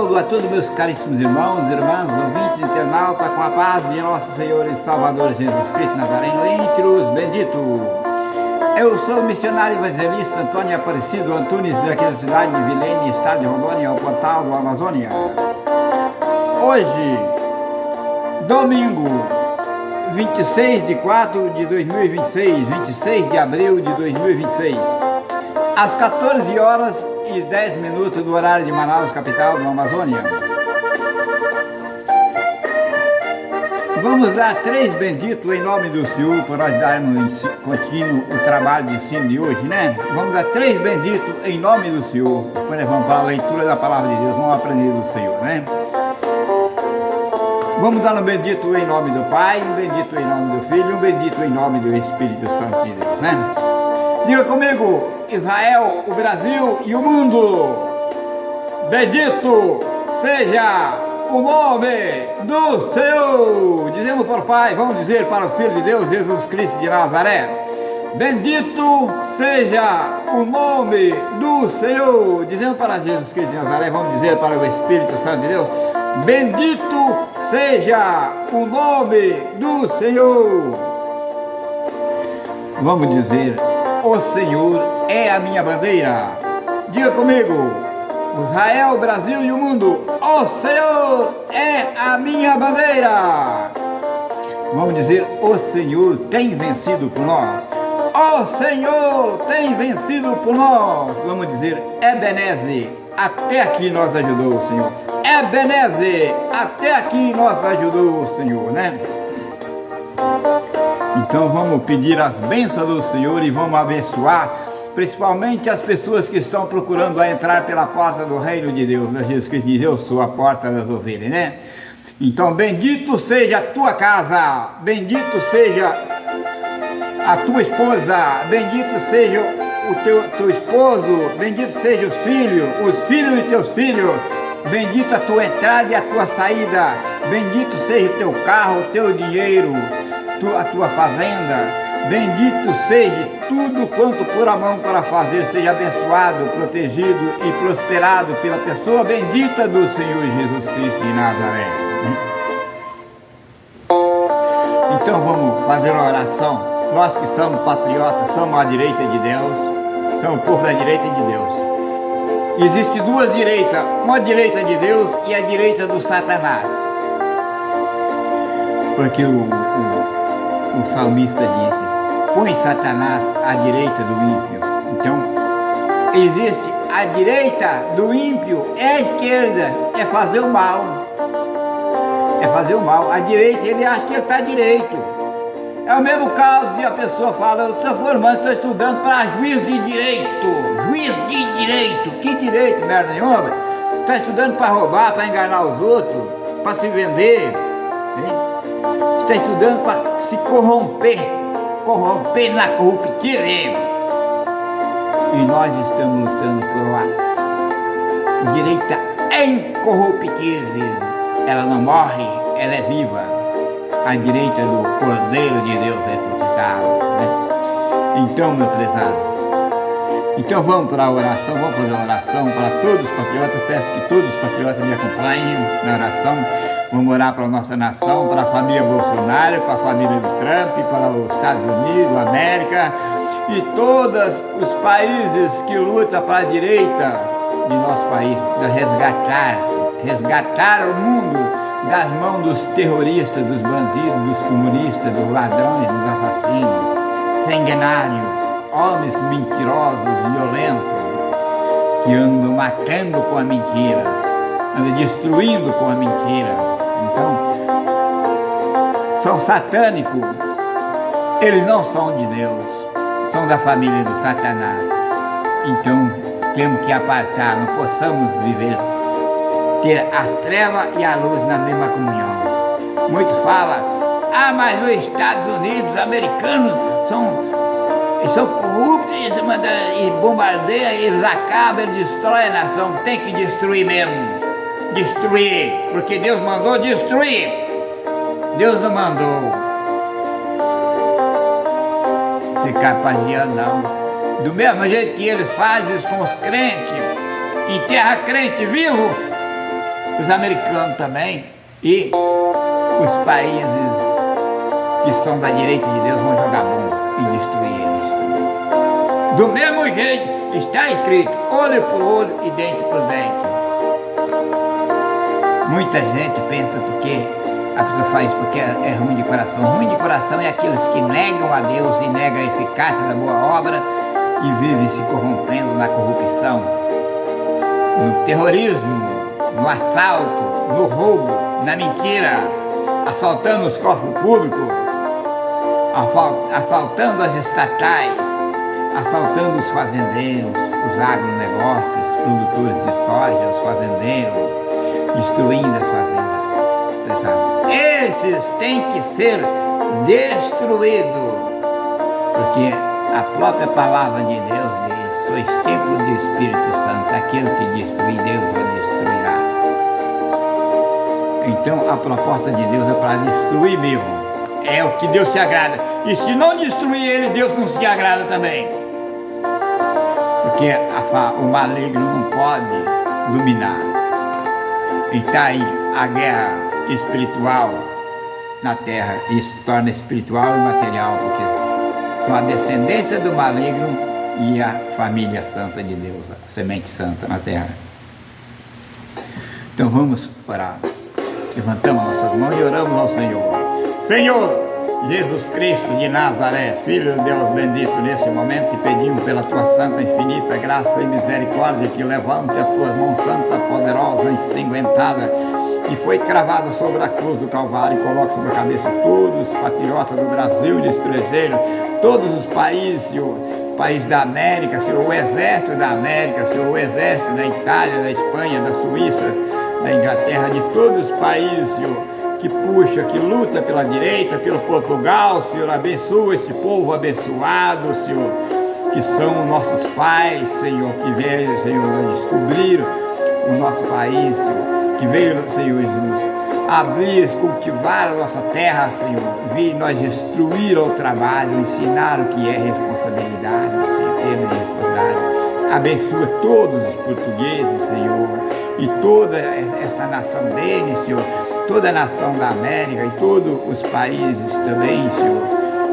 Saúdo a todos meus caríssimos irmãos, irmãs, ouvintes, internautas, com a paz de nosso Senhor e Salvador Jesus Cristo Nazareno, entre os benditos. Eu sou o missionário evangelista Antônio Aparecido Antunes, daqui da cidade de Vilene, estado de Rondônia, ao portal do Amazônia. Hoje, domingo, 26 de 4 de 2026, 26 de abril de 2026, às 14 horas e 10 minutos do horário de Manaus, capital do Amazônia. Vamos dar 3 benditos em nome do Senhor, para nós darmos contínuo o trabalho de ensino de hoje, né? Vamos dar 3 benditos em nome do Senhor. Depois nós vamos para a leitura da palavra de Deus, vamos aprender do Senhor, né? Vamos dar um bendito em nome do Pai, um bendito em nome do Filho, um bendito em nome do Espírito Santo de Deus, né? Diga comigo: Israel, o Brasil e o mundo. Bendito seja o nome do Senhor. Dizemos para o Pai, vamos dizer para o Filho de Deus, Jesus Cristo de Nazaré. Bendito seja o nome do Senhor. Dizemos para Jesus Cristo de Nazaré, vamos dizer para o Espírito Santo de Deus. Bendito seja o nome do Senhor. Vamos dizer: o Senhor é a minha bandeira. Diga comigo: Israel, o Brasil e o mundo, o Senhor é a minha bandeira. Vamos dizer: o Senhor tem vencido por nós. O Senhor tem vencido por nós. Vamos dizer: Ebenezer, até aqui nos ajudou o Senhor. Ebenezer, até aqui nos ajudou o Senhor, né? Então vamos pedir as bênçãos do Senhor e vamos abençoar principalmente as pessoas que estão procurando a entrar pela porta do reino de Deus, né? Jesus Cristo diz: eu sou a porta das ovelhas, né? Então bendito seja a tua casa, bendito seja a tua esposa, bendito seja o teu esposo, bendito seja os filhos de teus filhos, bendita a tua entrada e a tua saída, bendito seja o teu carro, o teu dinheiro, a tua fazenda, bendito seja tudo quanto por a mão para fazer, seja abençoado, protegido e prosperado pela pessoa bendita do Senhor Jesus Cristo de Nazaré. Então vamos fazer uma oração. Nós que somos patriotas, somos à direita de Deus, somos o povo da direita de Deus. Existem duas direitas, uma direita de Deus e a direita do Satanás. Porque o salmista disse: põe Satanás à direita do ímpio. Então, existe a direita do ímpio, é a esquerda, é fazer o mal. É fazer o mal. A direita, ele acha que ele está direito. É o mesmo caso de a pessoa fala: eu estou formando, estou estudando para juiz de direito. Juiz de direito. Que direito, merda nenhuma? Está estudando para roubar, para enganar os outros, para se vender. Está estudando para se corromper na corruptível. E nós estamos lutando por uma direita incorruptível. Ela não morre, ela é viva. A direita do Cordeiro de Deus ressuscitado, né? Então, meu prezado, então vamos para a oração, vamos fazer uma oração para todos os patriotas. Peço que todos os patriotas me acompanhem na oração. Vamos orar para a nossa nação, para a família Bolsonaro, para a família do Trump, para os Estados Unidos, a América e todos os países que lutam para a direita de nosso país, para resgatar o mundo das mãos dos terroristas, dos bandidos, dos comunistas, dos ladrões, dos assassinos, sanguinários, homens mentirosos, violentos, que andam matando com a mentira, andam destruindo com a mentira. Então, são satânicos, eles não são de Deus, são da família do Satanás. Então, temos que apartar, não possamos viver, ter as trevas e a luz na mesma comunhão. Muitos falam: mas os Estados Unidos, os americanos, são corruptos, eles mandam, e bombardeiam, eles acabam, eles destroem a nação. Tem que destruir mesmo. Destruir, porque Deus mandou destruir. Deus não mandou ficar pagiando, não. Do mesmo jeito que eles fazem isso com os crentes, enterra crente vivo, os americanos também e os países que são da direita de Deus vão jogar bomba e destruir eles. Do mesmo jeito, está escrito, olho por olho e dente por dente. Muita gente pensa porque a pessoa faz isso porque é ruim de coração. Ruim de coração é aqueles que negam a Deus e negam a eficácia da boa obra e vivem se corrompendo na corrupção, no terrorismo, no assalto, no roubo, na mentira, assaltando os cofres públicos, assaltando as estatais, assaltando os fazendeiros, os agronegócios, os produtores de soja, os fazendeiros, destruindo as fazendas. Esses têm que ser destruídos, porque a própria palavra de Deus diz, sois templo do Espírito Santo, aquele que destruir, Deus vai destruirá. Então a proposta de Deus é para destruir mesmo, é o que Deus se agrada, e se não destruir ele, Deus não se agrada também, porque o maligno não pode dominar. E está aí a guerra espiritual na terra, isso se torna espiritual e material, porque são a descendência do maligno e a família santa de Deus, a semente santa na terra. Então vamos orar. Levantamos nossas mãos e oramos ao Senhor. Senhor Jesus Cristo de Nazaré, Filho de Deus bendito, nesse momento te pedimos pela tua santa infinita graça e misericórdia que levante as tuas mãos santa, poderosa, ensanguentada, que foi cravado sobre a cruz do Calvário, e coloque sobre a cabeça todos os patriotas do Brasil e do estrangeiro, todos os países, Senhor, país da América, Senhor, o exército da América, Senhor, o exército da Itália, da Espanha, da Suíça, da Inglaterra, de todos os países, Senhor, que puxa, que luta pela direita, pelo Portugal, Senhor, abençoa esse povo abençoado, Senhor, que são nossos pais, Senhor, que veio, Senhor, descobrir o nosso país, Senhor, que veio, Senhor Jesus, abrir, cultivar a nossa terra, Senhor, vir nós destruir o trabalho, ensinar o que é responsabilidade, Senhor, termos de responsabilidade. Abençoa todos os portugueses, Senhor, e toda esta nação deles, Senhor, toda a nação da América e todos os países também, Senhor,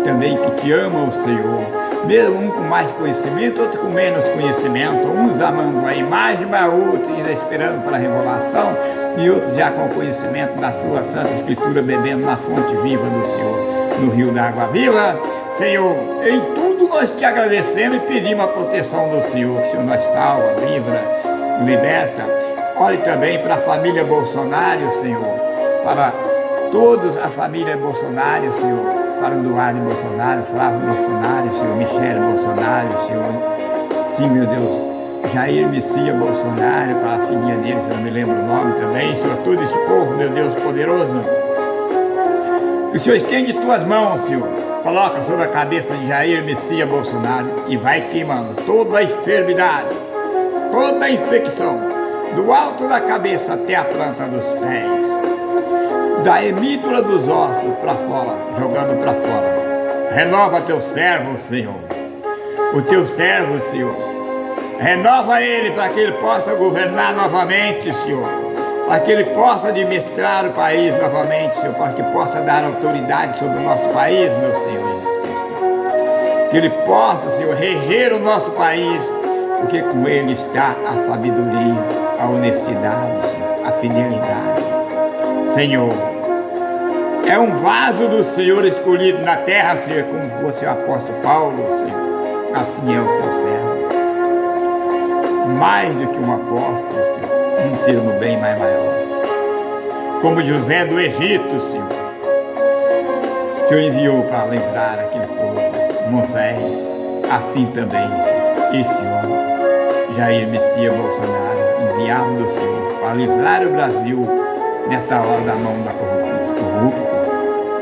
também que te amam, Senhor, mesmo um com mais conhecimento, outro com menos conhecimento, uns amando a imagem, mas outros ainda esperando para a revelação, e outros já com o conhecimento da sua Santa Escritura, bebendo na fonte viva do Senhor, no rio da água viva. Senhor, em tudo nós te agradecemos e pedimos a proteção do Senhor, que o Senhor nos salva, livra, liberta. Olhe também para a família Bolsonaro, Senhor, para toda a família Bolsonaro, Senhor, para o Eduardo Bolsonaro, Flávio Bolsonaro, Senhor, Michele Bolsonaro, Senhor, sim, meu Deus, Jair Messias Bolsonaro, para a filhinha dele, se eu não me lembro o nome também, Senhor, todo esse povo, meu Deus, poderoso, que o Senhor estende tuas mãos, Senhor, coloca sobre a cabeça de Jair Messias Bolsonaro e vai queimando toda a enfermidade, toda a infecção, do alto da cabeça até a planta dos pés, da emídula dos ossos para fora, jogando para fora. Renova teu servo, Senhor, o teu servo, Senhor, renova ele para que ele possa governar novamente, Senhor, para que ele possa administrar o país novamente, Senhor, para que possa dar autoridade sobre o nosso país, meu Senhor Jesus Cristo, que ele possa, Senhor, reger o nosso país, porque com ele está a sabedoria, a honestidade, Senhor, a fidelidade. Senhor, é um vaso do Senhor escolhido na terra, Senhor, como fosse o apóstolo Paulo, Senhor, assim é o teu servo. Mais do que um apóstolo, Senhor, um termo bem mais maior. Como José do Egito, Senhor, o Senhor enviou para livrar aquele povo, Moisés, assim também, Senhor, este homem, Jair Messias Bolsonaro, enviado do Senhor para livrar o Brasil nesta hora da mão da corrupta,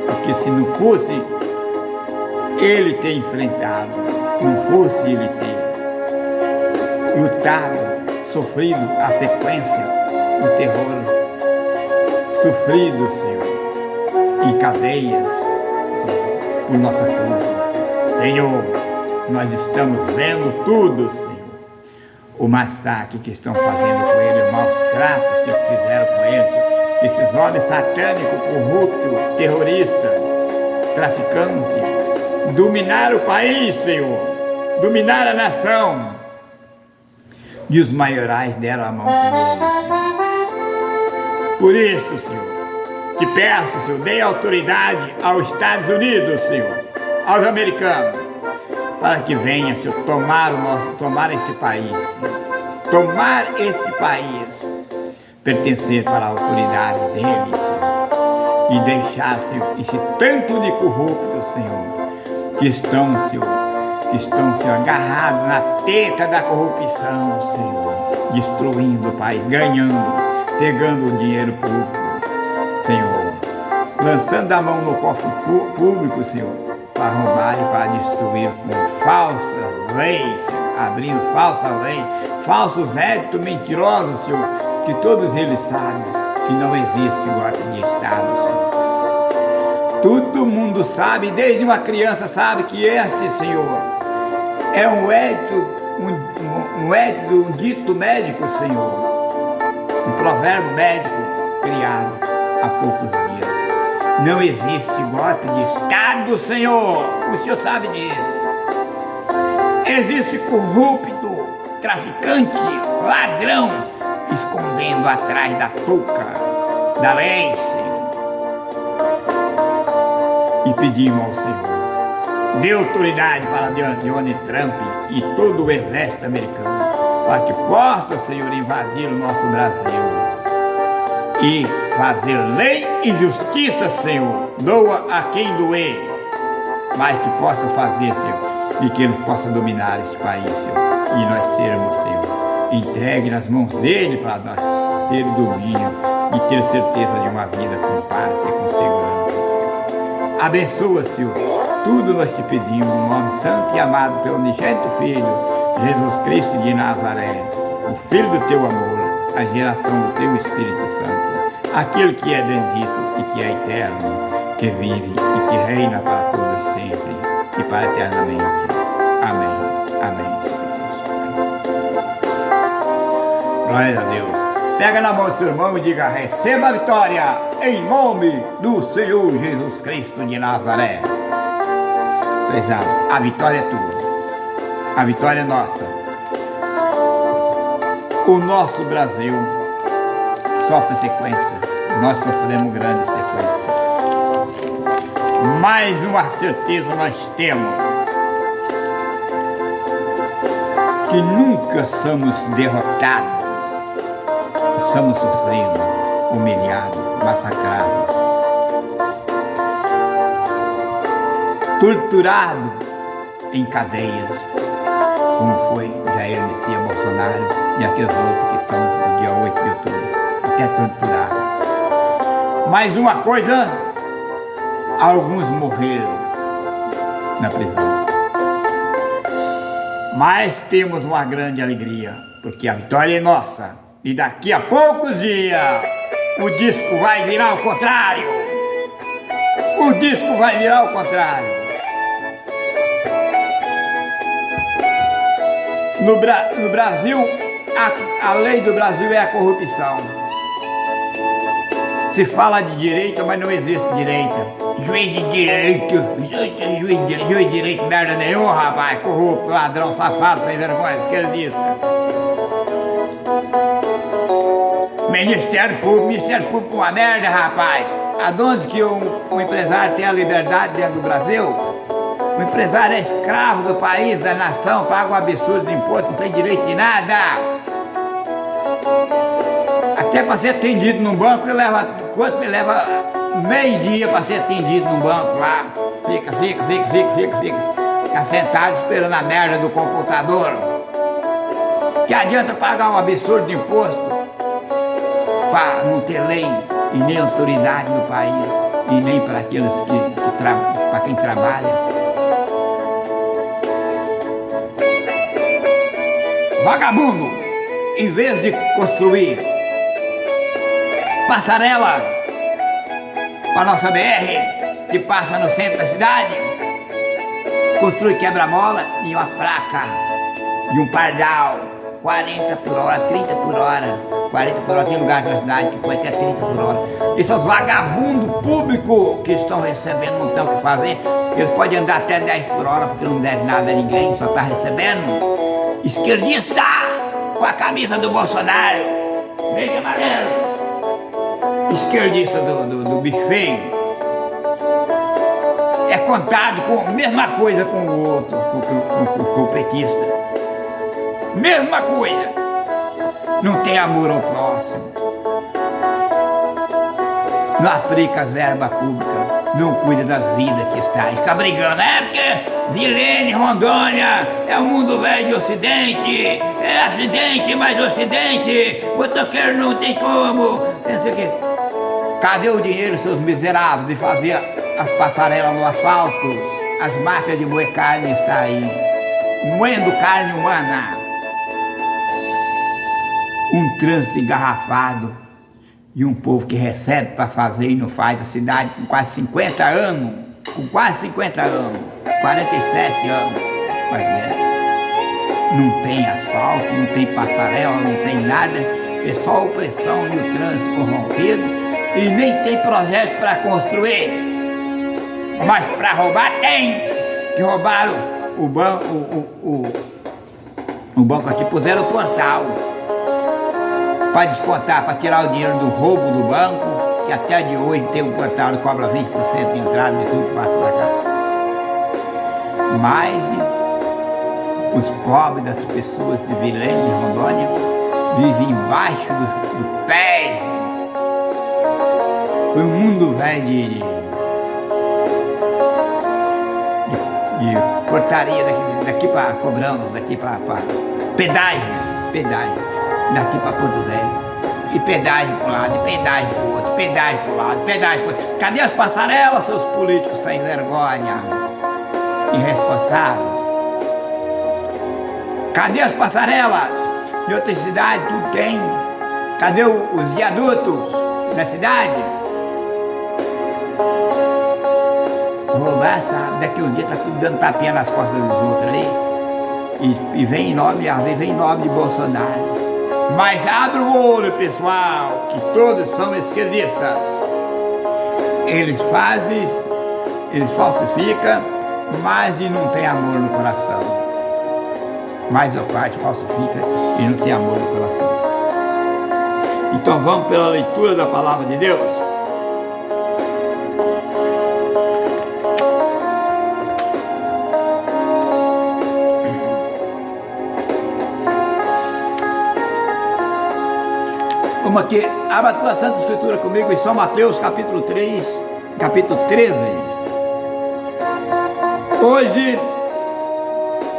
porque se não fosse ele ter enfrentado, não fosse ele ter lutado, sofrido a sequência do terror, sofrido, Senhor, em cadeias, Senhor, por nossa culpa. Senhor, nós estamos vendo tudo, Senhor, o massacre que estão fazendo com ele, os maus tratos, Senhor, que fizeram com eles, Senhor. Esses homens satânicos, corruptos, terroristas, traficantes, dominaram o país, Senhor, dominaram a nação, e os maiorais deram a mão com eles, Senhor. Por isso, Senhor, te peço, Senhor, dê autoridade aos Estados Unidos, Senhor, aos americanos, para que venha, Senhor, tomar esse país, Senhor. Tomar esse país, pertencer para a autoridade deles, Senhor, e deixar, Senhor, esse tanto de corruptos, Senhor, que estão, Senhor, agarrados na teta da corrupção, Senhor, destruindo o país, ganhando, pegando o dinheiro público, Senhor, lançando a mão no cofre público, Senhor, para roubar e para destruir com falsas leis, abrindo falsas leis, falsos éditos mentirosos, Senhor, que todos eles sabem que não existe golpe de Estado, Senhor. Todo mundo sabe, desde uma criança sabe que esse, Senhor, é um édito, um dito médico, Senhor, um provérbio médico criado há poucos dias. Não existe golpe de Estado, Senhor, o Senhor sabe disso. Existe corrupto, traficante, ladrão, escondendo atrás da touca da lei, Senhor. E pedimos ao Senhor, dê autoridade para Donald Trump e todo o exército americano, para que possa, Senhor, invadir o nosso Brasil e fazer lei e justiça, Senhor. Doa a quem doer, mas que possa fazer, Senhor, e que eles possam dominar este país, Senhor, e nós sermos, Senhor, entregue nas mãos dele para nós ter domínio e ter certeza de uma vida com paz e com segurança, Senhor. Abençoa, Senhor, tudo nós te pedimos, no nome santo e amado do teu unigênito Filho, Jesus Cristo de Nazaré, o Filho do teu amor, a geração do teu Espírito Santo, aquele que é bendito e que é eterno, que vive e que reina para todos sempre e para eternamente. Amém. Amém. Glória a Deus. Pega na mão do seu irmão e diga: receba a vitória em nome do Senhor Jesus Cristo de Nazaré. Prezado, a vitória é tua. A vitória é nossa. O nosso Brasil sofre sequência. Nós sofremos grande sequência. Mais uma certeza nós temos: que nunca somos derrotados, somos sofridos, humilhados, massacrados, torturados em cadeias, como foi Jair Messias Bolsonaro e aqueles outros que estão no dia 8 de outubro, até torturados. Mais uma coisa, alguns morreram na prisão. Mas temos uma grande alegria, porque a vitória é nossa. E daqui a poucos dias, o disco vai virar ao contrário. O disco vai virar ao contrário. No Brasil, a lei do Brasil é a corrupção. Se fala de direita, mas não existe direita. Juiz de direito, merda nenhuma, rapaz. Corrupto, ladrão, safado, sem vergonha, esquerdista. Ministério Público uma merda, rapaz. Aonde que um empresário tem a liberdade dentro do Brasil? O empresário é escravo do país, da nação, paga um absurdo de imposto, não tem direito de nada. Até para ser atendido num banco, leva meio-dia para ser atendido num banco lá. Fica sentado esperando a merda do computador. Que adianta pagar um absurdo de imposto para não ter lei e nem autoridade no país e nem para aqueles para quem trabalha. Vagabundo, em vez de construir passarela para nossa BR que passa no centro da cidade, construi quebra-mola e uma placa e um pardal 40 por hora, 30 por hora. 40 por hora, tem lugar na cidade que põe até 30 por hora. Esses vagabundos públicos que estão recebendo, não tem o que fazer, eles podem andar até 10 por hora porque não deve nada a ninguém, só está recebendo. Esquerdista com a camisa do Bolsonaro, verde e amarelo. Esquerdista do bicho feio. É contado com a mesma coisa com o outro, com o petista. Mesma coisa. Não tem amor ao próximo. Não aplica as verbas públicas. Não cuida das vidas que está brigando. É porque Vilene, Rondônia, é o mundo velho de Ocidente. É Acidente mais Ocidente. Motoqueiro não tem como. Não sei o quê. Cadê o dinheiro, seus miseráveis, de fazer as passarelas no asfalto? As máquinas de moer carne estão aí. Moendo carne humana. Um trânsito engarrafado e um povo que recebe para fazer e não faz. A cidade com quase 50 anos, 47 anos, mais ou menos. Não tem asfalto, não tem passarela, não tem nada, é só opressão e o trânsito corrompido e nem tem projeto para construir. Mas para roubar tem, que roubaram o banco aqui, puseram o portal. Para descontar, para tirar o dinheiro do roubo do banco, que até de hoje tem um portal que cobra 20% de entrada de tudo que passa para cá. Mas os pobres das pessoas de Vilene e Rondônia vivem embaixo do pé. Foi um mundo velho de portaria daqui para Cobrão, daqui para pedágio. Daqui para Porto Velho. E pedágio para um lado, e pedágio para o outro, pedágio para o lado, pedágio para o outro. Cadê as passarelas, seus políticos sem vergonha? Irresponsável. Cadê as passarelas? Em outras cidades tudo tem. Cadê os viadutos da cidade? Roubar, sabe? Daqui um dia tá tudo dando tapinha nas costas dos outros ali. E vem em nome de Bolsonaro. Mas abre o olho, pessoal, que todos são esquerdistas. Eles falsificam, mas não tem amor no coração. Mais a parte falsifica e não tem amor no coração. Então vamos pela leitura da palavra de Deus. Vamos aqui, abra a tua Santa Escritura comigo em São Mateus, capítulo 3, capítulo 13. Hoje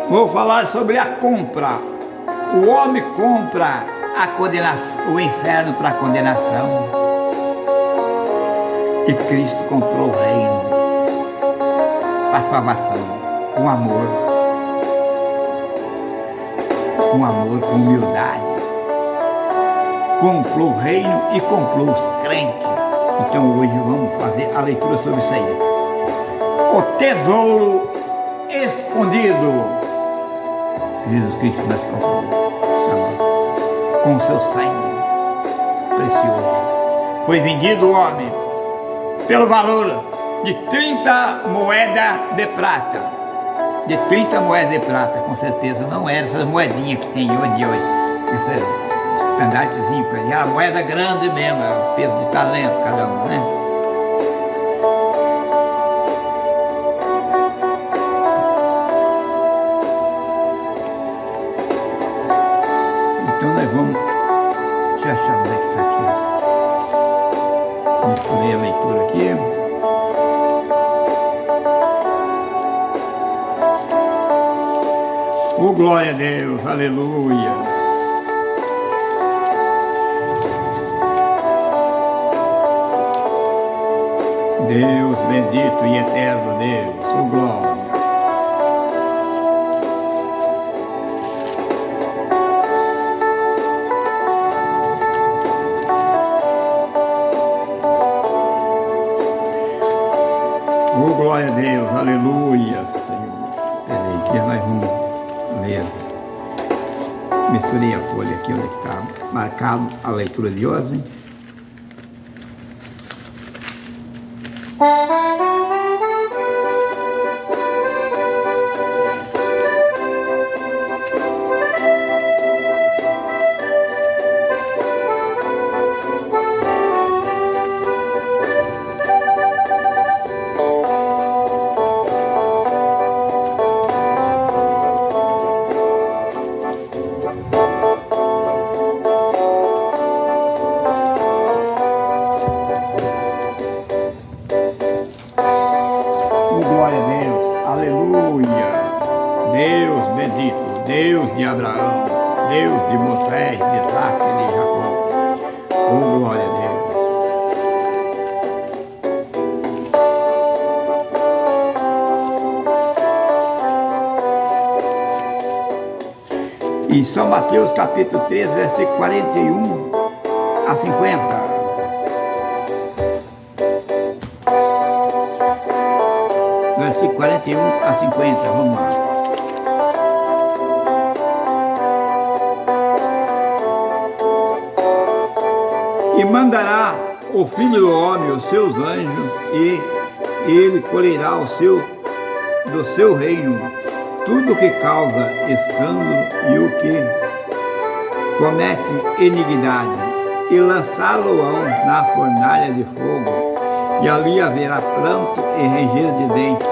vou falar sobre a compra. O homem compra a condenação, o inferno para a condenação. E Cristo comprou o reino para a salvação, com amor, com humildade. Comprou o reino e comprou os crentes. Então hoje vamos fazer a leitura sobre isso aí. O tesouro escondido. Jesus Cristo nos comprou com o seu sangue precioso. Foi vendido o homem pelo valor de 30 moedas de prata. De 30 moedas de prata, com certeza. Não eram essas moedinhas que tem hoje. Esse estandartezinho, é a moeda grande mesmo, é o peso de talento cada um, né? Então nós vamos... Deixa eu achar onde é que está aqui. Vamos ler a leitura aqui. Oh, glória a Deus, aleluia. Deus bendito e eterno Deus, o glória. Oh, glória a Deus, aleluia, Senhor. Peraí, que nós vamos ler. Misturei a folha aqui onde está marcado a leitura de hoje. Glória a Deus, aleluia, Deus bendito, Deus de Abraão, Deus de Moisés, de Isaac e de Jacó, oh glória a Deus. Em São Mateus capítulo 13, versículo 41 a 50. Versículo 41 a 50, vamos lá. E mandará o Filho do Homem os seus anjos, e ele colherá do seu reino tudo que causa escândalo e o que comete iniquidade, e lançá-lo-ão na fornalha de fogo, e ali haverá pranto e ranger de dentes.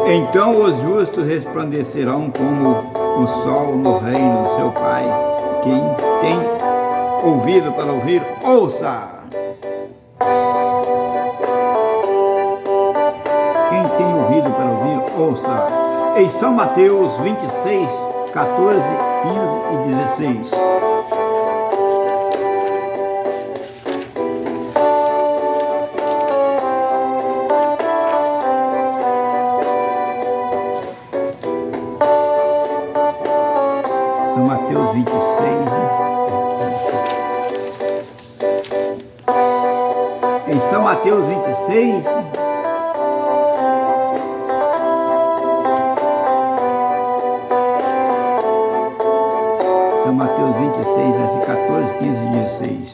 Então os justos resplandecerão como o sol no reino do seu Pai. Quem tem ouvido para ouvir, ouça! Quem tem ouvido para ouvir, ouça! Em São Mateus 26, 14, 15 e 16. São Mateus 26. Em São Mateus 26. São Mateus 26, versículo 14, 15 e 16.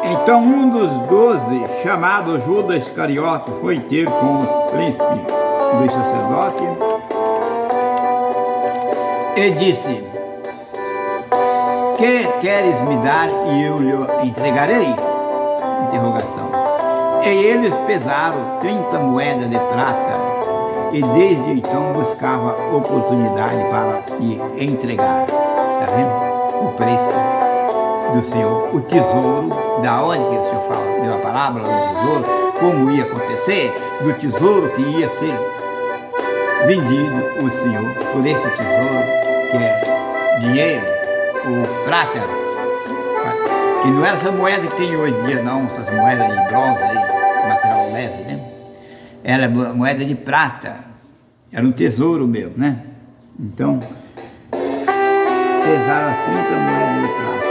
Então um dos 12, chamado Judas Iscariote, foi ter com os príncipes dos sacerdotes e disse: que queres me dar e eu lhe entregarei? Interrogação. E eles pesaram 30 moedas de prata, e desde então buscava oportunidade para lhe entregar. Está vendo? O preço do Senhor, o tesouro, da onde que o Senhor fala, deu a parábola do tesouro, como ia acontecer, do tesouro que ia ser vendido o Senhor por esse tesouro, que é dinheiro, ou prata, que não era essa moeda que tem hoje em dia não, essas moedas de bronze aí, material leve, né? Era moeda de prata, era um tesouro mesmo, né? Então, pesaram as 30 moedas de prata,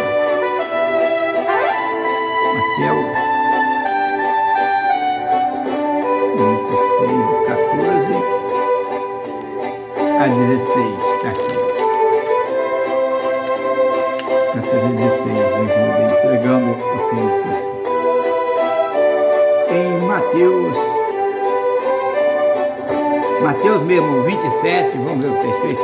até o 26, 14 a 16, está aqui. 16, entregando o Senhor. Em Mateus mesmo 27, vamos ver o que está escrito.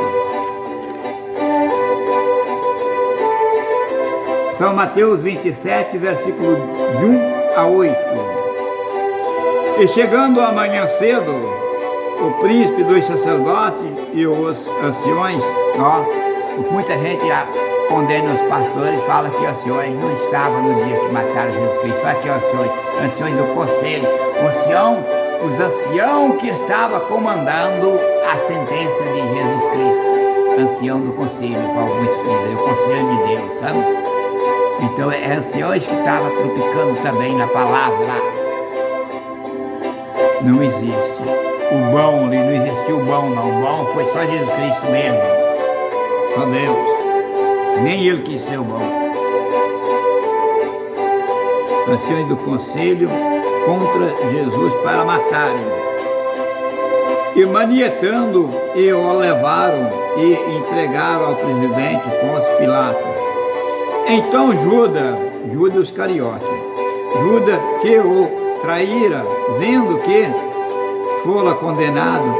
São Mateus 27, versículo de 1 a 8. E chegando amanhã cedo, o príncipe dos sacerdotes e os anciões, muita gente condena os pastores, fala que os anciões não estavam no dia que mataram Jesus Cristo, fala que os anciões do conselho, os anciãos que estavam comandando a sentença de Jesus Cristo, ancião do conselho, para alguns filhos, o conselho de Deus, sabe? Então é anciões que estavam tropicando também na palavra. Não existe o bom ali, não existiu o bom não, o bom foi só Jesus Cristo mesmo, só Deus. Nem ele quis ser o bom. Anciões do conselho contra Jesus para matarem. E manietando, e o levaram e entregaram ao presidente Pôncio Pilatos. Então Judas Iscariote, Judas que o traíra, vendo que fora condenado,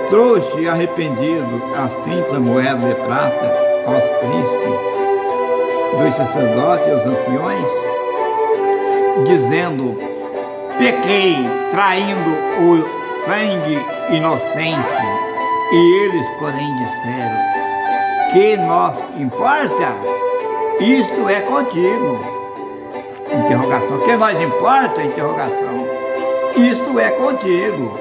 trouxe arrependido as 30 moedas de prata aos príncipes dos sacerdotes e aos anciões, dizendo: pequei, traindo o sangue inocente. E eles, porém, disseram: que nos importa? Isto é contigo. Interrogação. Que nós importa? Interrogação. Isto é contigo.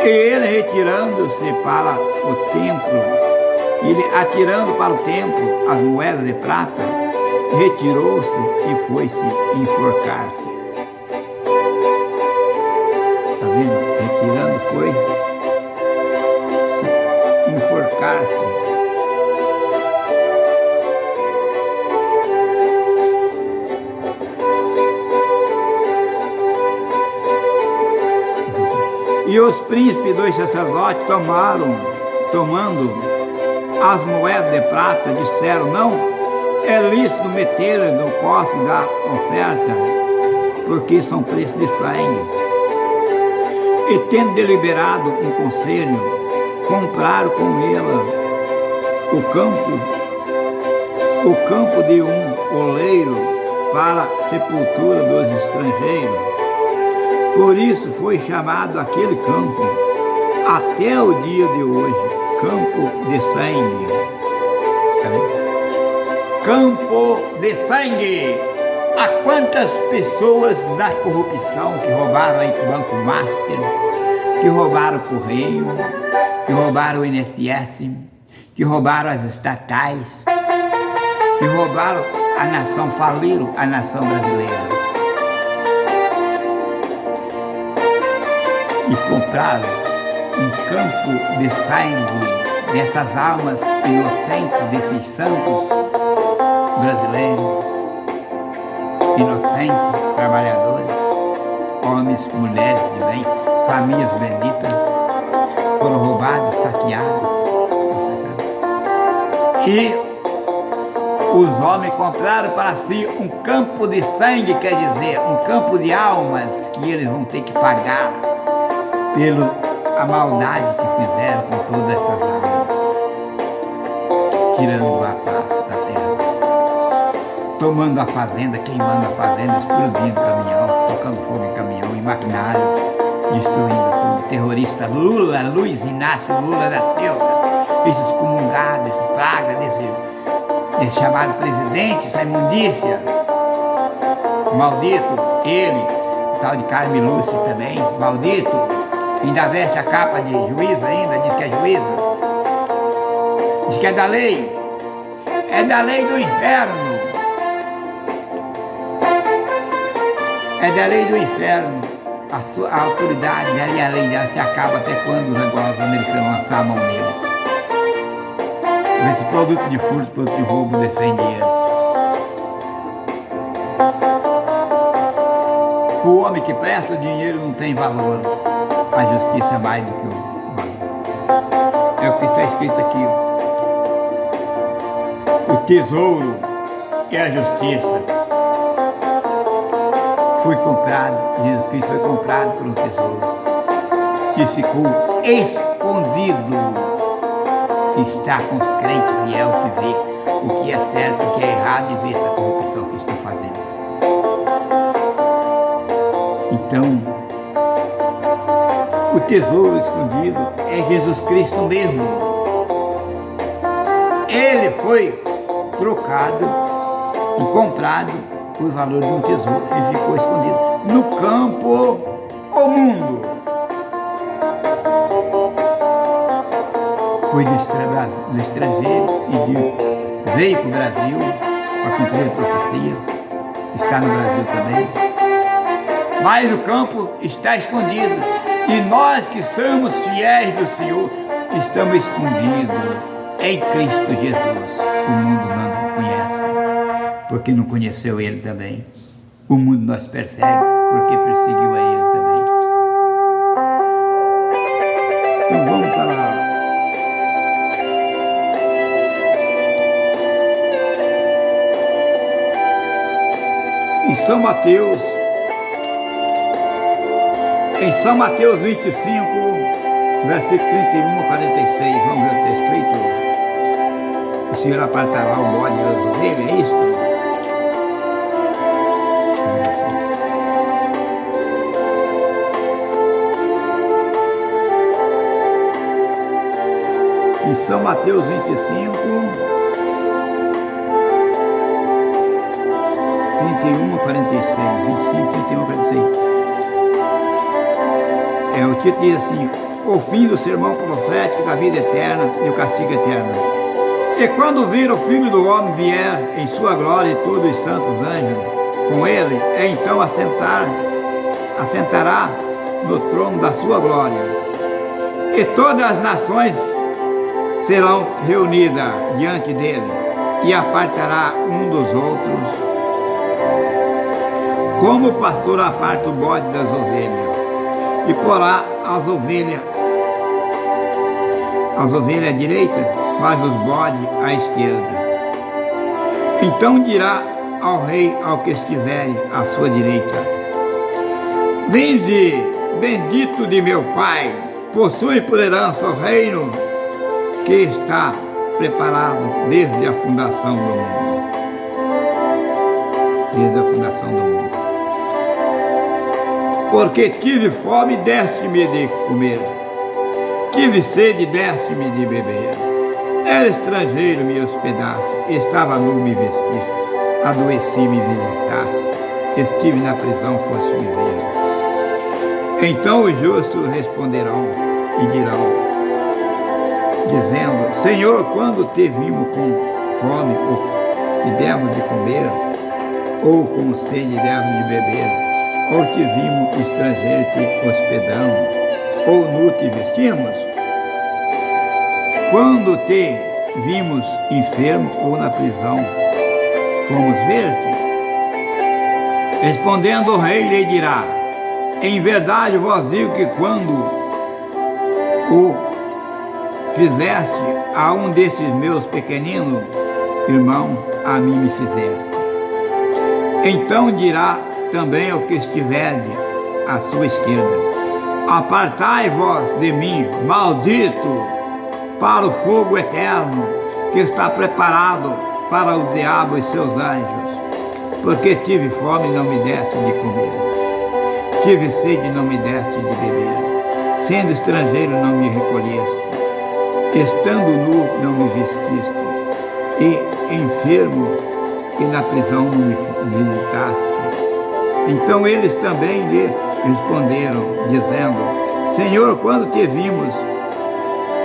E ele, retirando-se para o templo, ele atirando para o templo as moedas de prata, retirou-se e foi-se enforcar-se. Está vendo? Retirando foi enforcar-se. E os príncipes dos sacerdotes tomando as moedas de prata, disseram: não é lícito meter no cofre da oferta, porque são preços de sangue. E tendo deliberado um conselho, compraram com ela o campo de um oleiro para a sepultura dos estrangeiros. Por isso foi chamado aquele campo, até o dia de hoje, campo de sangue. Campo de sangue. Há quantas pessoas da corrupção que roubaram aí o Banco Master, que roubaram o Correio, que roubaram o INSS, que roubaram as estatais, que roubaram a nação, faliram a nação brasileira. E compraram um campo de sangue dessas almas inocentes, desses santos brasileiros, inocentes, trabalhadores, homens, mulheres de bem, famílias benditas, foram roubados, saqueados. E os homens compraram para si um campo de sangue, quer dizer, um campo de almas que eles vão ter que pagar pela maldade que fizeram com todas essas almas, tirando a paz da terra, tomando a fazenda, queimando a fazenda, explodindo caminhão, tocando fogo em caminhão, em maquinário, destruindo tudo. Terrorista Lula, Luiz Inácio Lula da Silva, esse excomungado, esse praga, desse chamado presidente, essa imundícia, maldito, ele, o tal de Carme Lúcia também, maldito. Ainda veste a capa de juíza ainda, diz que é juíza. Diz que é da lei. É da lei do inferno. É da lei do inferno. A autoridade dela e a lei dela se acaba até quando os americanos lançar a mão neles. Esse produto de furto, produto de roubo defende eles. O homem que presta o dinheiro não tem valor. A justiça é mais do que o valor. É o que está escrito aqui. O tesouro é a justiça. Foi comprado, Jesus Cristo foi comprado por um tesouro. E ficou escondido. Está com os crentes fiel que vê o que é certo e o que é errado e vê essa corrupção que estão fazendo. Então, o tesouro escondido é Jesus Cristo mesmo. Ele foi trocado e comprado por valor de um tesouro e ficou escondido no campo, o mundo. Foi do estrangeiro e veio para o Brasil para cumprir a profecia. Está no Brasil também. Mas o campo está escondido. E nós que somos fiéis do Senhor, estamos escondidos em Cristo Jesus. O mundo não conhece, porque não conheceu Ele também. O mundo nos persegue, porque perseguiu a Ele também. São Mateus, São Mateus 25, versículo 31 a 46, vamos ver o que está escrito. O Senhor apartará o bode das ovelhas, é isto? Em São Mateus 25, 31 a 46, 25, 31 a 46. O título diz assim: o fim do sermão profético da vida eterna e o castigo eterno. E quando vir o Filho do Homem vier em sua glória e todos os santos anjos com ele, então assentará no trono da sua glória. E todas as nações serão reunidas diante dele, e apartará um dos outros, como o pastor aparta o bode das ovelhas, e porá as ovelhas à direita, mas os bodes à esquerda. Então dirá ao rei, ao que estiver à sua direita: vinde, bendito de meu Pai, possui por herança o reino que está preparado desde a fundação do mundo. Desde a fundação do mundo. Porque tive fome, deste-me de comer. Tive sede, deste-me de beber. Era estrangeiro, me hospedaste. Estava nu, me vestiste. Adoeci, me visitaste. Estive na prisão, foste me ver. Então os justos responderão e dirão, dizendo: Senhor, quando te vimos com fome, e demos de comer, ou com sede, demos de beber, ou te vimos estrangeiro, te hospedamos, ou nu te vestimos? Quando te vimos enfermo ou na prisão, fomos ver-te? Respondendo o rei, lhe dirá: em verdade vos digo que quando o fizeste a um desses meus pequeninos irmãos, a mim me fizeste. Então dirá também ao que estiver à sua esquerda: apartai-vos de mim, maldito, para o fogo eterno, que está preparado para o diabo e seus anjos. Porque tive fome e não me deste de comer, tive sede e não me deste de beber, sendo estrangeiro não me recolheste, estando nu não me vestiste, e enfermo e na prisão não me visitaste. Então eles também lhe responderam, dizendo: Senhor, quando te vimos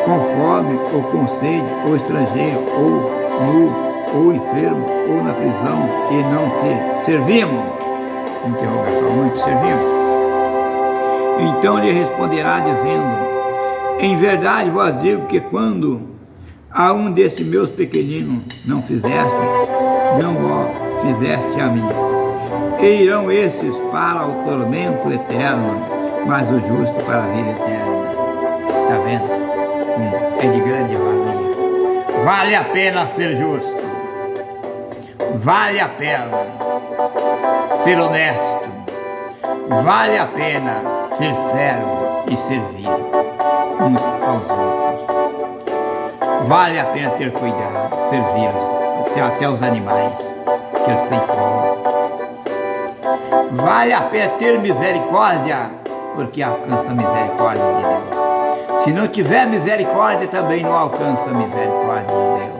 com fome, ou com sede, ou estrangeiro, ou nu, ou enfermo, ou na prisão, e não te servimos? Interrogação, não te servimos? Então lhe responderá, dizendo: em verdade vos digo que quando a um destes meus pequeninos não fizeste, não o fizeste a mim. E irão esses para o tormento eterno, mas o justo para a vida eterna. Está vendo? É de grande valia. Vale a pena ser justo. Vale a pena ser honesto. Vale a pena ser servo e servir uns aos outros. Vale a pena ter cuidado, servi-los, até os animais que eles têm fome. Vale a pena ter misericórdia, porque alcança a misericórdia de Deus. Se não tiver misericórdia, também não alcança a misericórdia de Deus.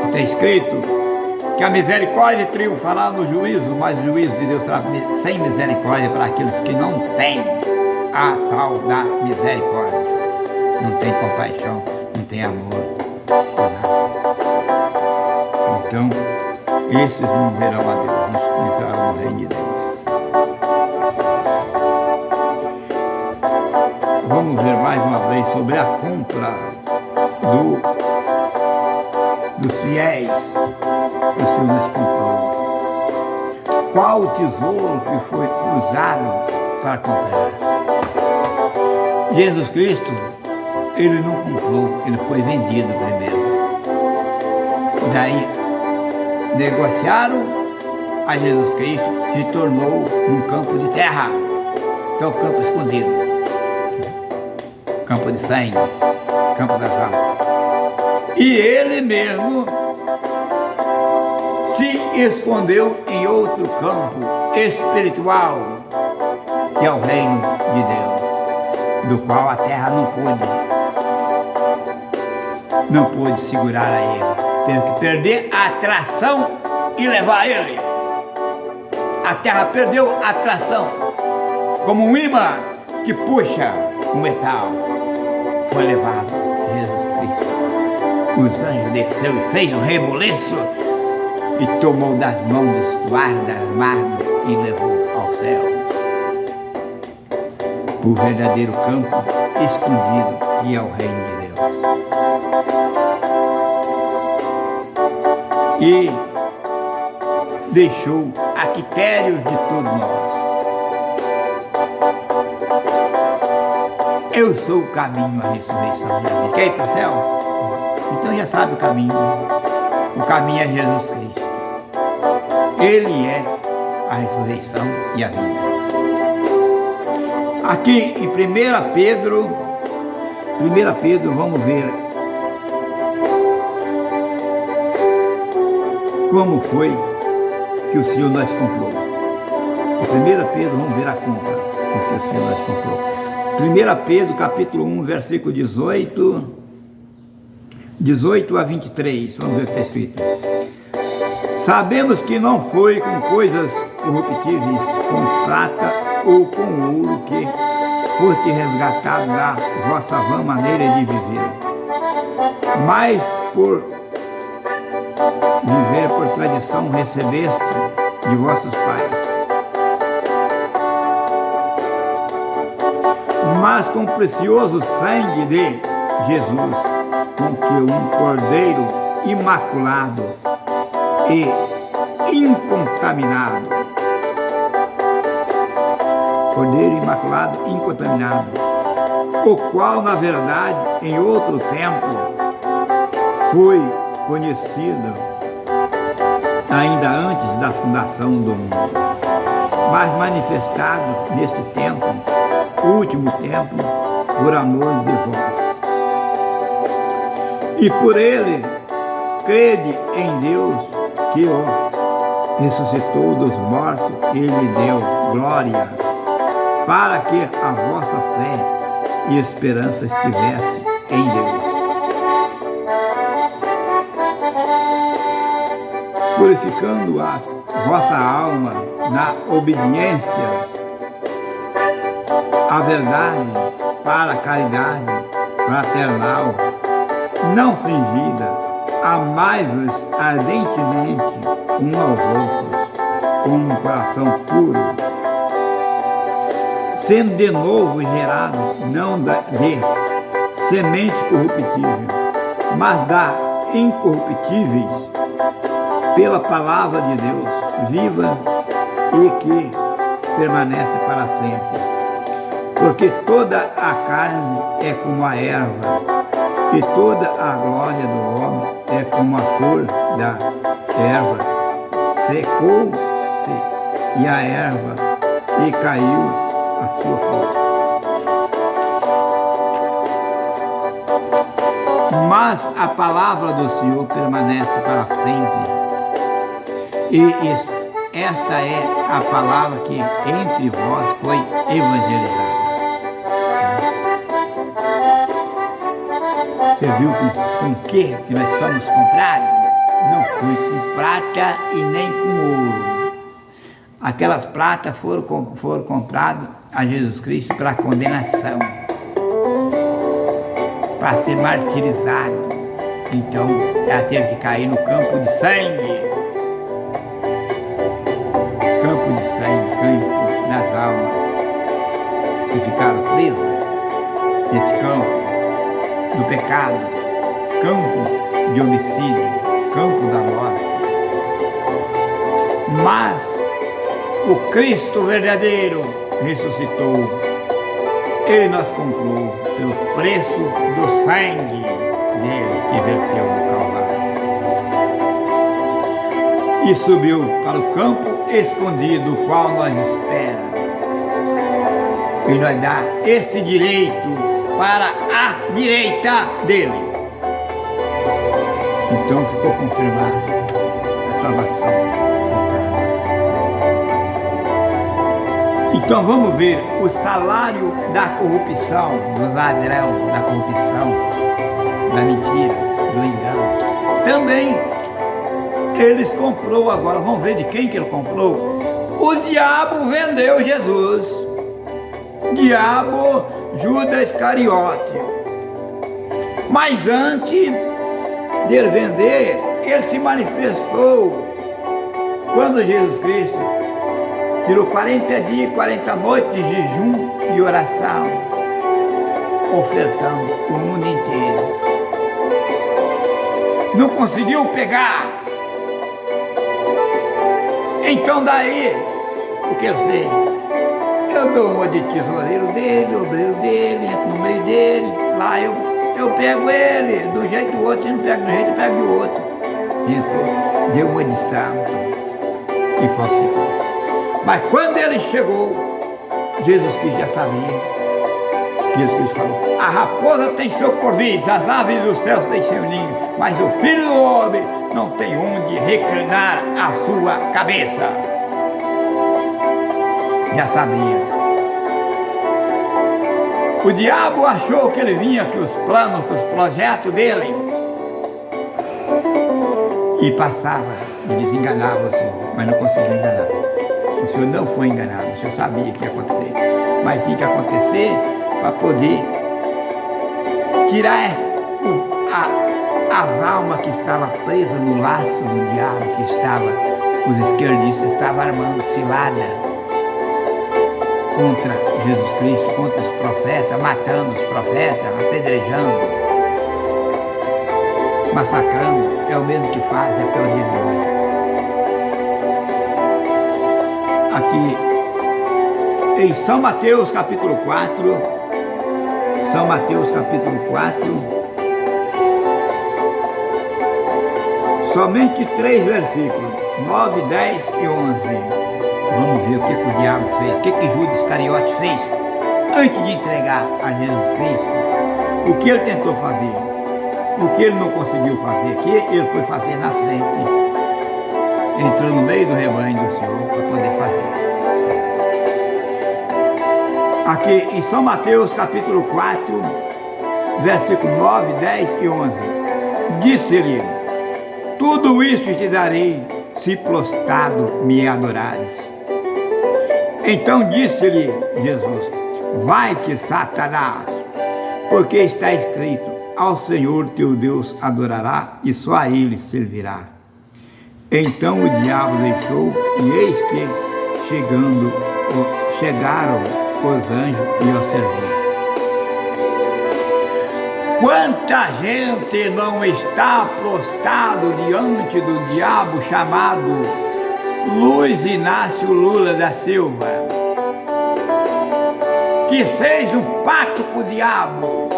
Está escrito que a misericórdia triunfará no juízo, mas o juízo de Deus será sem misericórdia para aqueles que não têm a tal da misericórdia. Não tem compaixão, não tem amor. Então, esses não verão a Deus, não entrarão no reino de Deus. Vamos ver mais uma vez sobre a compra dos fiéis que o Senhor nos comprou. Qual o tesouro que foi usado para comprar? Jesus Cristo, ele não comprou, ele foi vendido primeiro. Daí negociaram a Jesus Cristo, se tornou um campo de terra, que é o campo escondido, campo de sangue, campo das almas. E ele mesmo se escondeu em outro campo espiritual, que é o reino de Deus, do qual a terra não pôde segurar a ele. Teve que perder a atração e levar ele. A terra perdeu a atração, como um imã que puxa o metal. Foi levado Jesus Cristo. Os anjos desceu e fez um reboliço e tomou das mãos dos guardas armados e levou ao céu. O verdadeiro campo escondido, que é o reino de Deus. E deixou a critérios de todos nós. Eu sou o caminho, a ressurreição e a vida. Quer ir para o céu? Então já sabe o caminho. O caminho é Jesus Cristo. Ele é a ressurreição e a vida. Aqui em 1 Pedro, vamos ver como foi que o Senhor nos comprou. Em 1 Pedro, vamos ver a compra que o Senhor nos comprou. 1 Pedro, capítulo 1, versículo 18 a 23. Vamos ver o que está escrito. Sabemos que não foi com coisas corruptíveis, com prata ou com ouro, que foste resgatado da vossa vã maneira de viver, mas por viver por tradição recebeste de vossos pais, mas com o precioso sangue de Jesus, com que um cordeiro imaculado e incontaminado, cordeiro imaculado e incontaminado, o qual na verdade em outro tempo foi conhecido ainda antes da fundação do mundo, mas manifestado neste tempo, último tempo, por amor de vós. E por ele crede em Deus, que o ressuscitou dos mortos e lhe deu glória, para que a vossa fé e esperança estivesse em Deus. Purificando a vossa alma na obediência à verdade, para a caridade fraternal, não fingida, amai-vos ardentemente um aos outros, com um coração puro, sendo de novo gerado, não de semente corruptível, mas da incorruptíveis, pela palavra de Deus, viva e que permanece para sempre. Porque toda a carne é como a erva, e toda a glória do homem é como a cor da erva. Secou-se e a erva, e caiu a sua cor. Mas a palavra do Senhor permanece para sempre. E esta é a palavra que entre vós foi evangelizada. Você viu com que nós somos comprados? Não foi com prata e nem com ouro. Aquelas pratas foram compradas a Jesus Cristo para condenação, para ser martirizado. Então ela teve que cair no campo de sangue. Campo de sangue, campo das almas que ficaram presas nesse campo do pecado, campo de homicídio, campo da morte. Mas o Cristo verdadeiro ressuscitou. Ele nos comprou pelo preço do sangue dele que verteu no Calvário. e subiu para o campo escondido, o qual nós espera. E nós dá esse direito para a direita dele. Então ficou confirmada a salvação. Então vamos ver o salário da corrupção, dos ladrão, da corrupção, da mentira, do engano. Também eles comprou agora, vamos ver de quem que ele comprou. O diabo vendeu Jesus. Diabo, Judas Iscariote. Mas antes de ele vender, ele se manifestou quando Jesus Cristo tirou 40 dias e 40 noites de jejum e oração, ofertando o mundo inteiro. Não conseguiu pegar. Então daí, o que ele fez? Eu dou uma de tesoureiro dele, obreiro dele, entro no meio dele, lá eu pego ele, do jeito do outro, se não pego do jeito, eu pego do outro. Entrou, deu uma de santo e falsificou. Mas quando ele chegou, Jesus Cristo já sabia. Jesus Cristo falou: a raposa tem seu corvis, as aves do céu têm seu ninho, mas o Filho do Homem não tem onde reclinar a sua cabeça. Já sabia. O diabo achou que ele vinha com os planos, com os projetos dele e passava e desenganava o Senhor, mas não conseguia enganar. O Senhor não foi enganado, o Senhor sabia que ia acontecer, mas tinha que acontecer para poder tirar as almas que estavam presas no laço do diabo, que estava, os esquerdistas estavam armando cilada contra Jesus Cristo, contra os profetas, matando os profetas, apedrejando, massacrando. É o mesmo que faz até o dia de hoje. Aqui em São Mateus capítulo 4, São Mateus capítulo 4, somente 3 versículos, 9, 10 e 11. Vamos ver o que o diabo fez, o que Judas Iscariote fez antes de entregar a Jesus Cristo. O que ele tentou fazer, o que ele não conseguiu fazer, o que ele foi fazer na frente. Entrou no meio do rebanho do Senhor para poder fazer. Aqui em São Mateus capítulo 4, versículo 9, 10 e 11. Disse-lhe: tudo isto te darei, se prostrado me adorares. Então disse-lhe Jesus: vai-te, Satanás, porque está escrito: ao Senhor teu Deus adorará e só a ele servirá. Então o diabo deixou, e eis que chegaram os anjos e o serviram. Quanta gente não está prostrado diante do diabo chamado Luiz Inácio Lula da Silva, que fez um pacto com o diabo,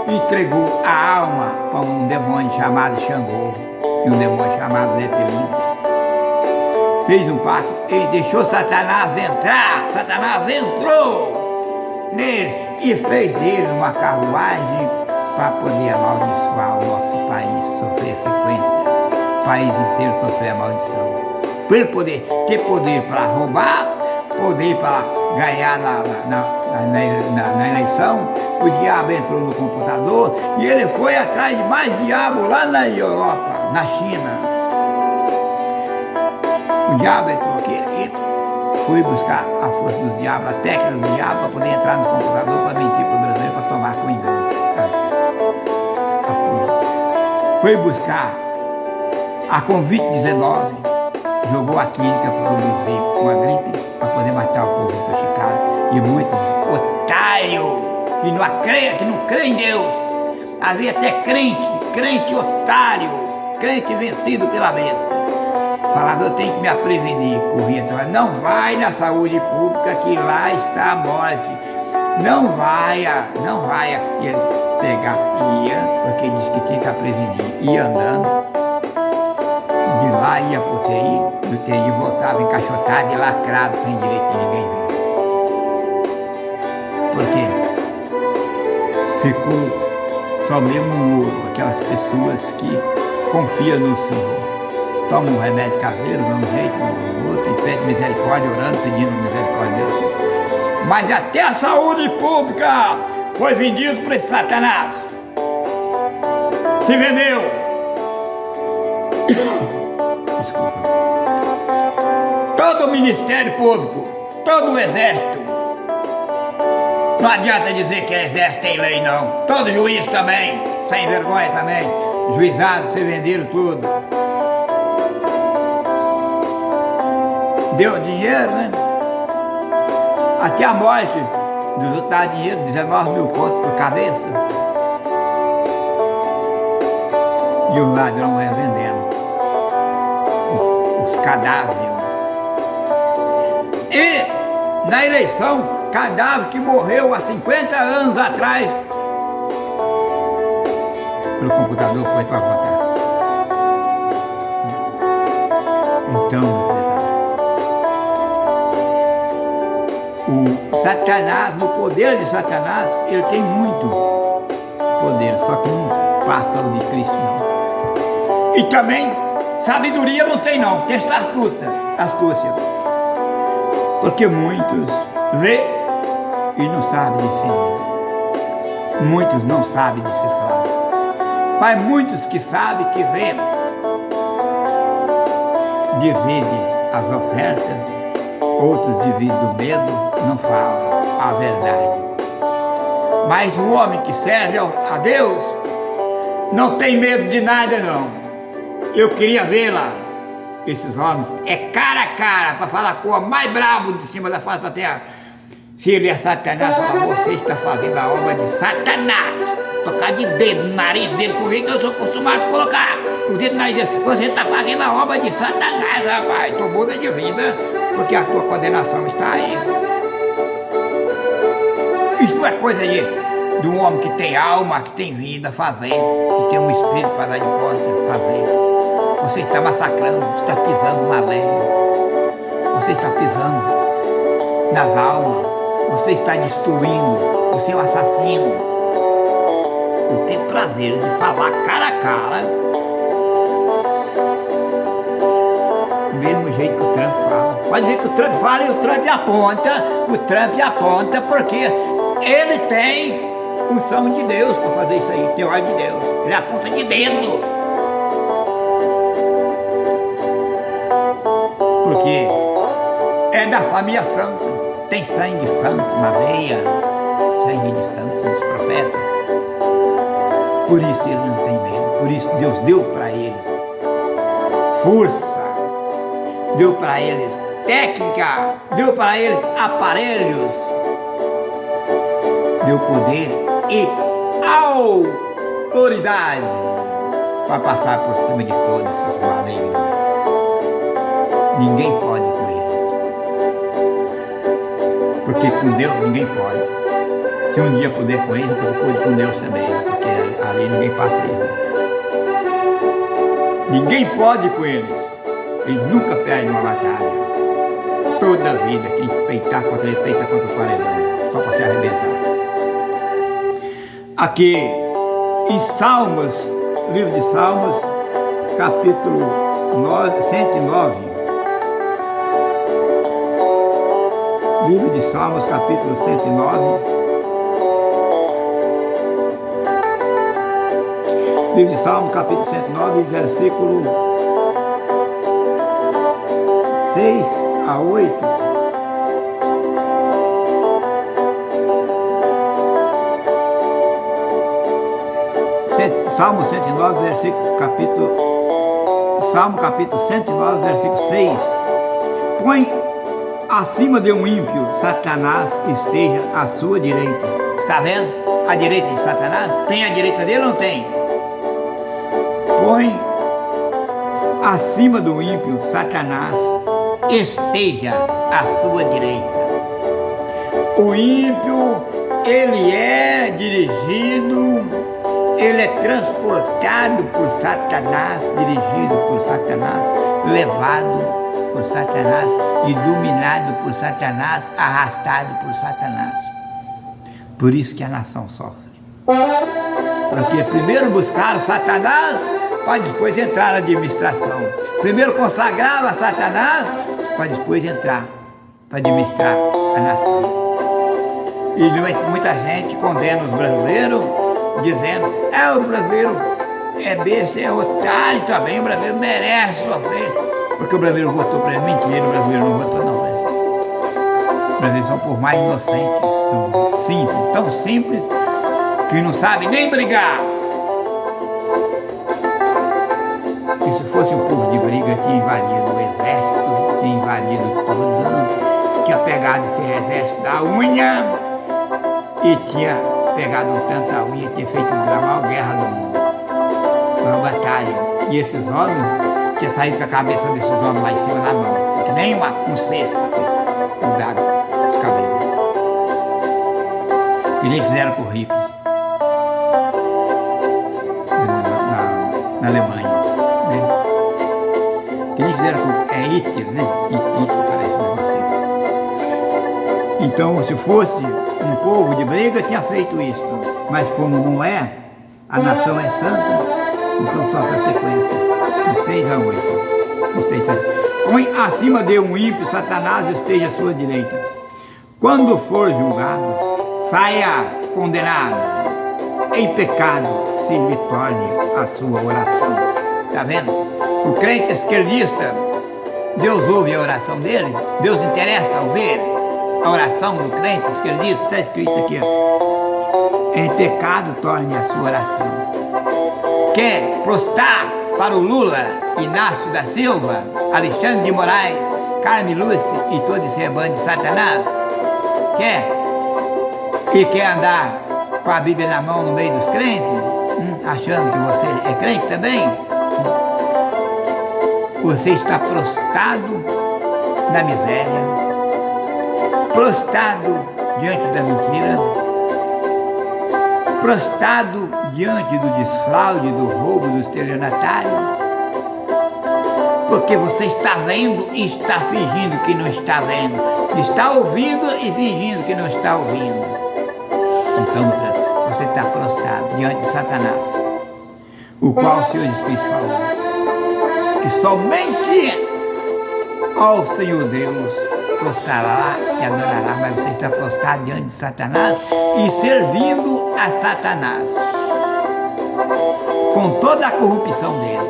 entregou a alma para um demônio chamado Xangô e um demônio chamado Nefelim. Fez um pacto e deixou Satanás entrar. Satanás entrou nele e fez dele uma carruagem para poder amaldiçoar o nosso país, sofrer sequência, o país inteiro sofrer a maldição. Para ele poder ter poder para roubar, poder para ganhar na eleição, o diabo entrou no computador e ele foi atrás de mais diabo lá na Europa, na China. O diabo entrou aqui e foi buscar a força dos diabos, as técnicas do diabo para poder entrar no computador, para mentir para o brasileiro, para tomar com engano. Foi buscar a Covid-19, jogou a química para produzir uma gripe, para poder matar o povo intoxicado. E muitos otários que não crê em Deus. Havia até crente otário, crente vencido pela besta. Falava: eu tenho que me prevenir, corria atrás. Não vai na saúde pública, que lá está a morte. Não vai. E ele ia, porque disse que tinha que prevenir. Ia andando de lá lá, ia pro UTI, do UTI voltava encaixotado e lacrado, sem direito de ninguém ver. Por quê? Ficou só mesmo aquelas pessoas que confiam no Senhor. Toma um remédio caseiro, dá um jeito no outro, e pede misericórdia, orando, pedindo misericórdia de Deus. Mas até a saúde pública foi vendido por esse Satanás. Se vendeu. Desculpa. Todo o Ministério Público, todo o Exército. Não adianta dizer que Exército tem lei, não. Todo juiz também, sem vergonha também. Juizados se venderam tudo. Deu dinheiro, né? Até a morte dos outros dá dinheiro, 19 mil contos por cabeça. E o ladrão vai vendendo os cadáveres. E na eleição, cadáver que morreu há 50 anos atrás, pelo computador foi para votar. Então, o Satanás, no poder de Satanás, ele tem muito poder, só que não passa o de Cristo, não. E também, sabedoria não tem, não, tem esta astúcia. Porque muitos vê e não sabem discernir. Muitos não sabem decifrar. Mas muitos que sabem, que vê, dividem as ofertas, outros dividem do medo, não falam a verdade. Mas o homem que serve a Deus não tem medo de nada, não. Eu queria ver lá, esses homens, é cara a cara, para falar com o mais bravo de cima da face da terra. Se ele é Satanás, fala, você está fazendo a obra de Satanás. Tocar de dedo no nariz dele, por que eu sou acostumado a colocar o dedo no nariz dele. Você está fazendo a obra de Satanás, rapaz. Tu muda de vida, porque a tua condenação está aí. Isso é coisa de um homem que tem alma, que tem vida, fazer, que tem um espírito para dar de conta, fazer. Você está massacrando, você está pisando na lei, você está pisando nas almas, você está destruindo, você é um assassino. Eu tenho prazer de falar cara a cara, do mesmo jeito que o Trump fala. Pode ver que o Trump fala e o Trump aponta, porque ele tem unção de Deus para fazer isso aí, tem ordem de Deus, ele aponta de dedo. Porque é da família santa, tem sangue santo na veia, sangue de santo dos profetas. Por isso ele não tem medo, por isso Deus deu para eles força, deu para eles técnica, deu para eles aparelhos, deu poder e autoridade para passar por cima de todos esses malignos. Ninguém pode com ele, porque com Deus ninguém pode. Se um dia puder com ele, eu pude com Deus também, porque ali ninguém passa ele. Ninguém pode com eles, eles nunca perdem uma batalha. Toda a vida, quem peitar contra ele, peita contra o paredão, só para se arrebentar. Aqui em Salmos, livro de Salmos, capítulo 109. Livro de Salmos, capítulo 109. Livro de Salmos, capítulo 109, versículo 6 a 8. Salmo 109, Salmo capítulo 109, versículo 6. Põe acima de um ímpio, Satanás esteja à sua direita. Está vendo? A direita de Satanás? Tem a direita dele ou não tem? Põe acima do ímpio, Satanás esteja à sua direita. O ímpio, ele é dirigido, ele é transportado por Satanás, dirigido por Satanás, levado por Satanás e dominado por Satanás, arrastado por Satanás. Por isso que a nação sofre. Porque primeiro buscaram Satanás, para depois entrar na administração. Primeiro consagrava Satanás, para depois entrar, para administrar a nação. E muita gente condena os brasileiros, dizendo, o brasileiro é besta, é otário também, o brasileiro merece sofrer. Porque o brasileiro votou para ele. Mentira, o brasileiro não votou não. Os brasileiros são por mais inocentes, simples, tão simples, que não sabe nem brigar. E se fosse um povo de briga, tinha invadido o exército, tinha invadido tudo, tinha pegado esse exército da unha e tinha pegado tanta unha, tinha feito a maior guerra do mundo, uma batalha. E esses homens tinham saído com a cabeça desses homens lá em cima na mão, que nem um cesto, cuidado com os cabelos. E nem fizeram com o Hitler na Alemanha, né? Que nem fizeram com Hitler, né? Hitler parece assim. Então, se fosse um povo de briga, tinha feito isso. Mas como não é, a nação é santa, então sofre a sequência. De 6 a 8. Põe acima de um ímpio, Satanás esteja à sua direita. Quando for julgado, saia condenado. Em pecado se lhe torne a sua oração. Está vendo? O crente esquerdista, Deus ouve a oração dele, Deus interessa ouvir a oração do crente esquerdista, está escrito aqui, ó. Em pecado torne a sua oração. Quer prostrar para o Lula, Inácio da Silva, Alexandre de Moraes, Carme Lúcia e todo esse rebanho de Satanás? Quer? E quer andar com a Bíblia na mão no meio dos crentes? Achando que você é crente também? Você está prostrado na miséria, prostrado diante da mentira, prostrado diante do desfraude, do roubo, do estelionatário, porque você está vendo e está fingindo que não está vendo, está ouvindo e fingindo que não está ouvindo. Então você está prostrado diante de Satanás, o qual o Senhor Espírito falou que somente ao Senhor Deus prostrará e adorará, mas você está prostrado diante de Satanás e servindo a Satanás com toda a corrupção dele,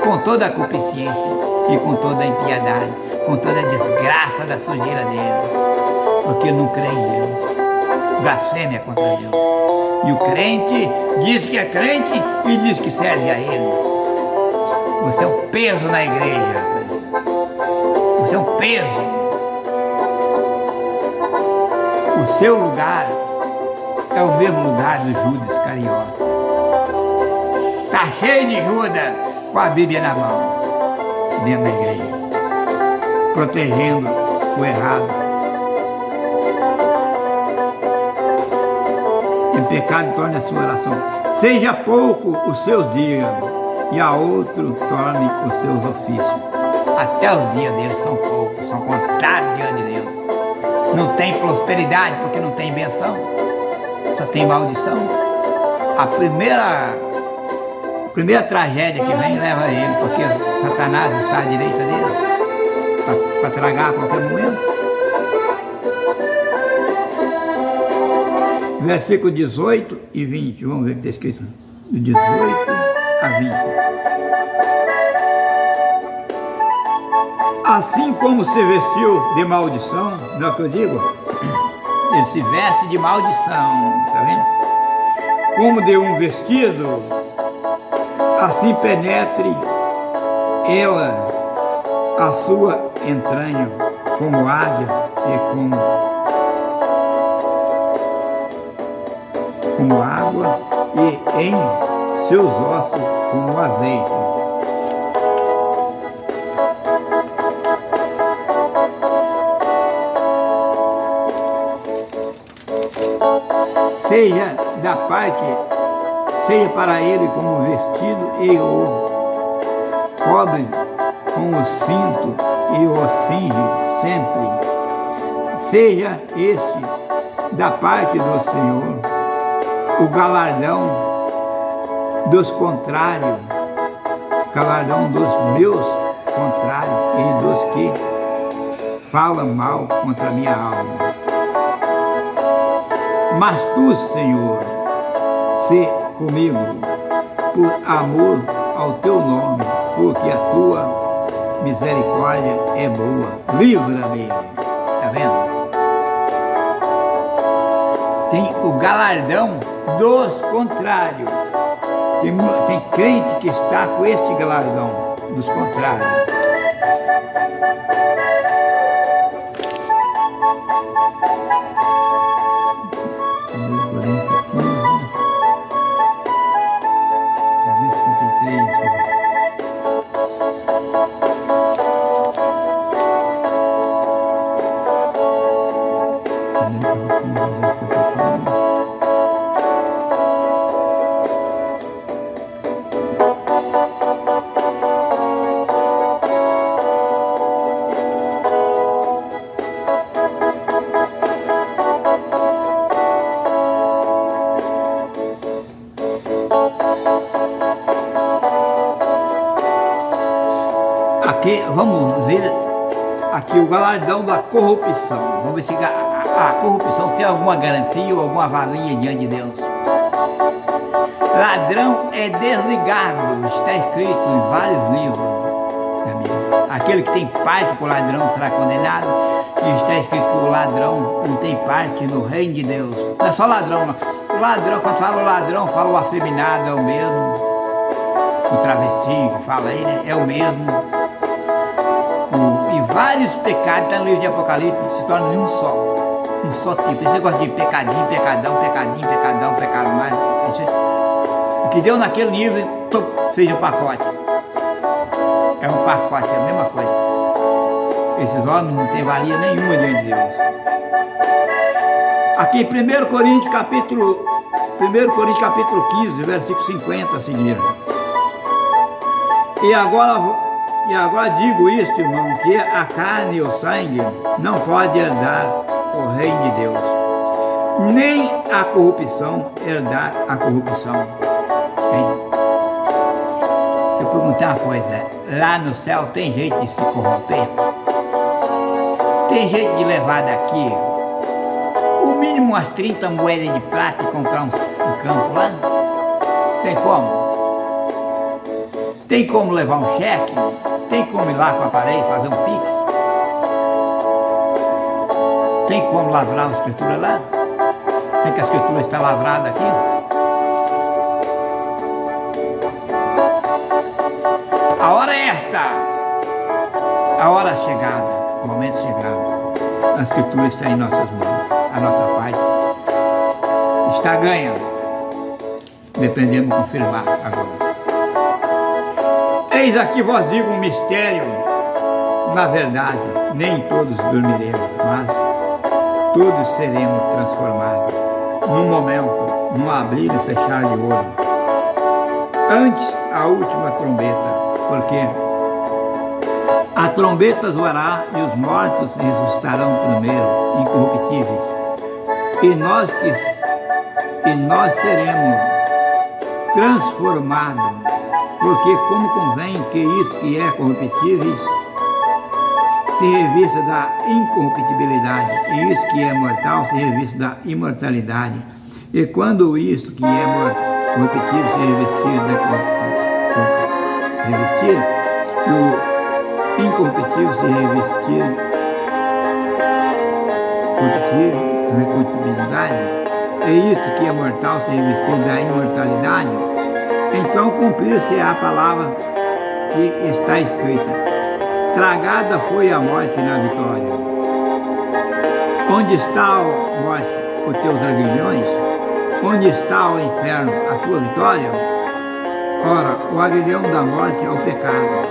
com toda a concupiscência e com toda a impiedade, com toda a desgraça da sujeira dele, porque não crê em Deus, blasfêmia contra Deus. E o crente diz que é crente e diz que serve a ele. Você é um peso na igreja. Você é um peso. O seu lugar é o mesmo lugar do Judas Iscariote. Está cheio de Judas com a Bíblia na mão, dentro da igreja, protegendo o errado. Em pecado torne a sua oração. Seja pouco os seus dias, e a outro torne os seus ofícios. Até os dias deles são poucos, são contados diante de Deus. Não tem prosperidade porque não tem benção, só tem maldição. A primeira tragédia que vem leva ele, porque Satanás está à direita dele, para tragar a qualquer momento. Versículo 18 e 20, vamos ver o que está escrito. Do 18 a 20. Assim como se vestiu de maldição, não é o que eu digo? Ele se veste de maldição, tá vendo? Como de um vestido, assim penetre ela a sua entranha, como águia e como água, e em seus ossos como azeite. Seja da parte, seja para ele como vestido e o cobre com o cinto e o cinge sempre. Seja este da parte do Senhor o galardão dos contrários, galardão dos meus contrários e dos que falam mal contra a minha alma. Mas tu, Senhor, sê comigo, por amor ao teu nome, porque a tua misericórdia é boa. Livra-me. Está vendo? Tem o galardão dos contrários. Tem crente que está com este galardão dos contrários. Aqui, vamos ver aqui o galardão da corrupção. Vamos ver se a corrupção tem alguma garantia ou alguma valia diante de Deus. Ladrão é desligado, está escrito em vários livros. Aquele que tem parte com o ladrão será condenado, e está escrito que o ladrão não tem parte no reino de Deus. Não é só ladrão, não. O ladrão, quando fala o ladrão, fala o afeminado, é o mesmo. O travesti que fala aí, né? É o mesmo. E vários pecados, está no livro de Apocalipse, se tornam em um só tipo. Esse negócio de pecadinho, pecadão, pecadinho, pecadão, pecado mais. O que deu naquele nível, fez um pacote. É um pacote, é a mesma coisa. Esses homens não têm valia nenhuma diante de Deus. Aqui, 1 Coríntios capítulo 15, versículo 50 a seguir. E agora digo isto, irmão, que a carne e o sangue não podem herdar o reino de Deus, nem a corrupção herdar a corrupção. Deixa eu perguntar uma coisa, lá no céu tem jeito de se corromper? Tem jeito de levar daqui o mínimo umas 30 moedas de prata e comprar um campo lá? Tem como? Tem como levar um cheque? Tem como ir lá com o aparelho fazer um pix? Tem como lavrar a escritura lá? Tem que a escritura está lavrada aqui? A hora é esta! A hora chegada, o momento chegado. A escritura está em nossas mãos. A nossa parte está ganha. Dependemos de confirmar agora. Eis aqui vos digo um mistério. Na verdade, nem todos dormiremos, mas todos seremos transformados. Num momento, num abrir e fechar de olho. Antes a última trombeta, porque a trombeta zoará e os mortos ressuscitarão primeiro, incorruptíveis. E nós seremos transformados. Porque como convém que isso que é corruptível se revista da incorruptibilidade, e isso que é mortal se revista da imortalidade. E quando isso que é corruptível se revestir, e o incorruptível se revestir corruptibilidade, e isso que é mortal se revestir da imortalidade, então cumprir-se a palavra que está escrita: tragada foi a morte na vitória. Onde está, ó morte, os teus aguilhões? Onde está, ó inferno, a tua vitória? Ora, o aguilhão da morte é o pecado,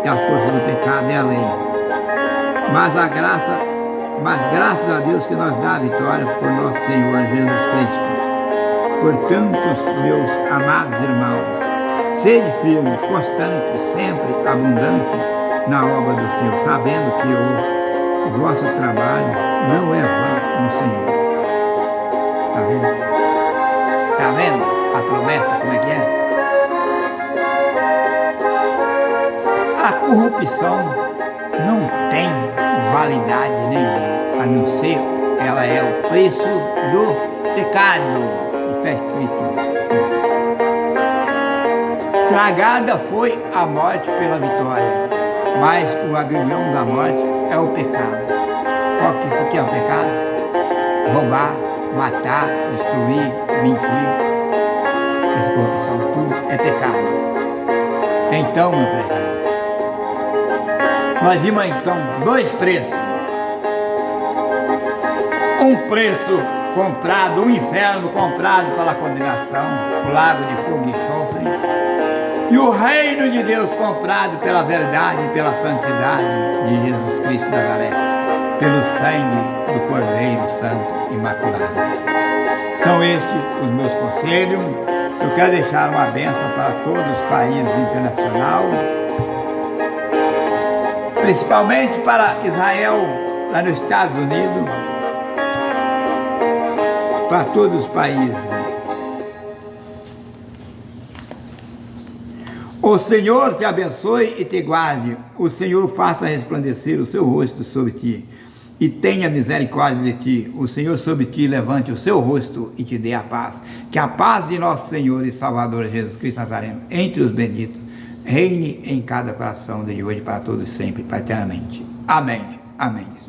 e a força do pecado é a lei. Mas graças a Deus que nos dá a vitória por nosso Senhor Jesus Cristo. Portanto, meus amados irmãos, sede firme, constante, sempre abundante na obra do Senhor, sabendo que o vosso trabalho não é vão no Senhor. Está vendo? Está vendo a promessa, como é que é? A corrupção não tem validade nenhuma, a não ser ela é o preço do pecado. Está escrito. Tragada foi a morte pela vitória, mas o agrilhão da morte é o pecado. O que é o pecado? Roubar, matar, destruir, mentir. Essa corrupção, tudo é pecado. Então, meu pecado, nós vimos então dois preços. Um preço comprado, um inferno comprado pela condenação, o lago de fogo e enxofre, e o reino de Deus comprado pela verdade e pela santidade de Jesus Cristo de Nazaré, pelo sangue do Cordeiro Santo Imaculado. São estes os meus conselhos. Eu quero deixar uma bênção para todos os países internacionais, principalmente para Israel, lá nos Estados Unidos, para todos os países. O Senhor te abençoe e te guarde. O Senhor faça resplandecer o seu rosto sobre ti e tenha misericórdia de ti. O Senhor sobre ti levante o seu rosto e te dê a paz. Que a paz de nosso Senhor e Salvador Jesus Cristo Nazareno, entre os benditos, reine em cada coração, de hoje para todos sempre, para eternamente. Amém. Amém.